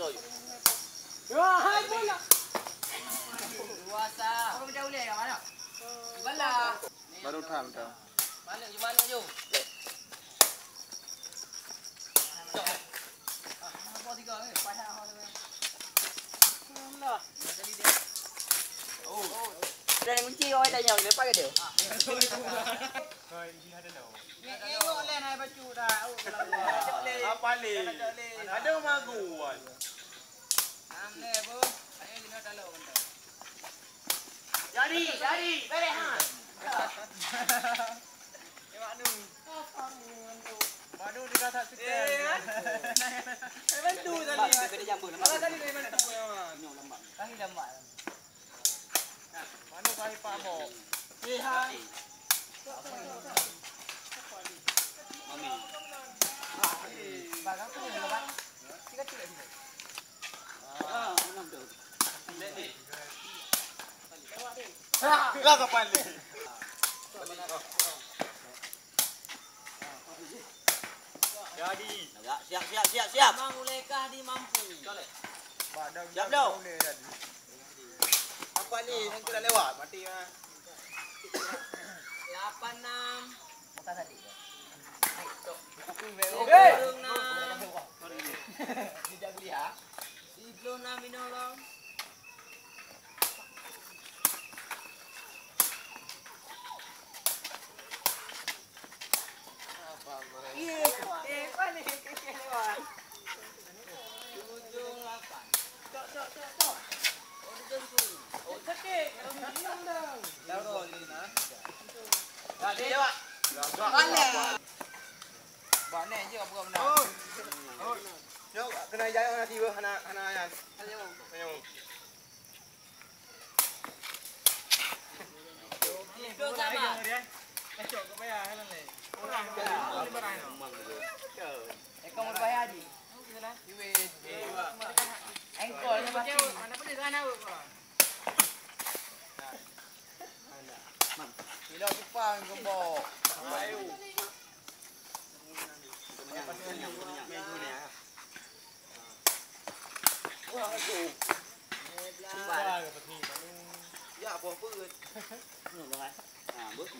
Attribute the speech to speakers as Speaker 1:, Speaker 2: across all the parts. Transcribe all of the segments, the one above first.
Speaker 1: Betul.
Speaker 2: Wah, bola.
Speaker 3: Luasa. Kau jauh leh yang mana? Bala.
Speaker 4: Baru tham dah.
Speaker 3: Balik di mana jom? Apa tiga ni? Pasal hal ni.
Speaker 2: Lah.
Speaker 3: Jadi dia. Oh. Dah kunci oi dah nyau lepas ke dia?
Speaker 4: Kau ini ada dah.
Speaker 3: Ni boleh naik baju dah.
Speaker 4: Apa ni? Ada maguan.
Speaker 3: Amne bu. Saya kena tahu bentar.
Speaker 1: Jadi, berehan.
Speaker 3: Madu.
Speaker 4: Madu dia tak sekian.
Speaker 3: Bantu tadi.
Speaker 1: Beda jambu.
Speaker 3: Kalau tadi dari mana?
Speaker 1: Nyok lambat.
Speaker 3: Kaki lambat.
Speaker 4: Manu kali Pak Mo.
Speaker 3: Hai.
Speaker 1: Mami.
Speaker 3: Bagang tu ni lepas. Tiga tiga tiga.
Speaker 1: Enam tu.
Speaker 4: Lah kapan ni? Jadi.
Speaker 1: Siap.
Speaker 3: Mangulekah di mampu.
Speaker 4: Siap dah. Apa ni? Yang dah lewat. Mati ah.
Speaker 3: 86. Mata tadi.
Speaker 2: Hey.
Speaker 3: Tidak beli ha? 96 minolong. Panik lewat. 78. Cok. Oh, ditentu. Oh, sakit. Minum dah.
Speaker 4: Tahu ni nah.
Speaker 3: Dah dia lewat.
Speaker 4: Mana?
Speaker 3: Bane je apa benda.
Speaker 4: Oh. Yo, kena jaya nanti ber anak ayah. Ayo.
Speaker 3: Itu sama.
Speaker 4: Kacau ke payah kan ni. Orang ni barang no.
Speaker 3: Kau mau bayar di. Duit. Engkol ni pasti. Mana boleh sana apa?
Speaker 4: Kilo kupang gembok. Ayo. Wah, aku. Ya, apa pun.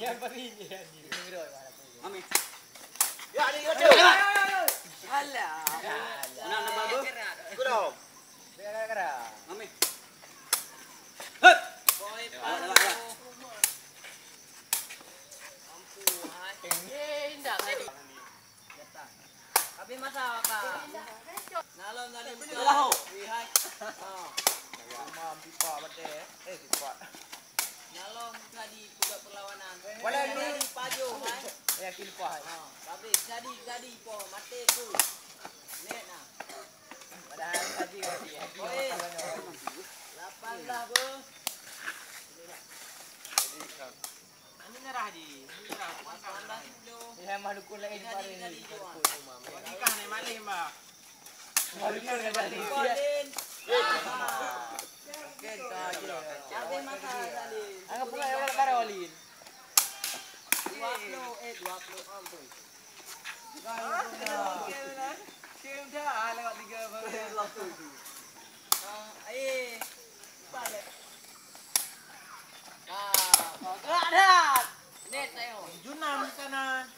Speaker 2: Yang beri ni.
Speaker 1: Mami.
Speaker 4: Ya, ni ada.
Speaker 3: Alah.
Speaker 1: Mana nak babu?
Speaker 4: Aku dah.
Speaker 2: Kera-kera.
Speaker 1: Mami.
Speaker 3: Boy. Indah tadi. Tapi masa apa? Nalon tadi
Speaker 1: Belah.
Speaker 3: Wihai.
Speaker 4: Mam pipa bate. Pipa.
Speaker 3: Nalon tadi buka perlawanan.
Speaker 4: Wala ni
Speaker 3: paju, hai.
Speaker 4: Ya kilpa.
Speaker 3: Tapi jadi po mate tu. Nek nah.
Speaker 2: Padahal tadi dia.
Speaker 3: Oi. 18 bos. Ini merah di. Merah. 18 kilo.
Speaker 2: Yang madukun lagi di pare ni.
Speaker 4: Nikah ni malih mbak.
Speaker 2: Madukun kan tadi.
Speaker 3: Golin.
Speaker 2: Ken kaje.
Speaker 3: Apa masalah tadi?
Speaker 2: Angkat pula orang kara olin.
Speaker 3: 20 ampun.
Speaker 2: Kim dah lewat 3 baru.
Speaker 3: Balik. Gerak dah. Net saya.
Speaker 4: Junam di sana.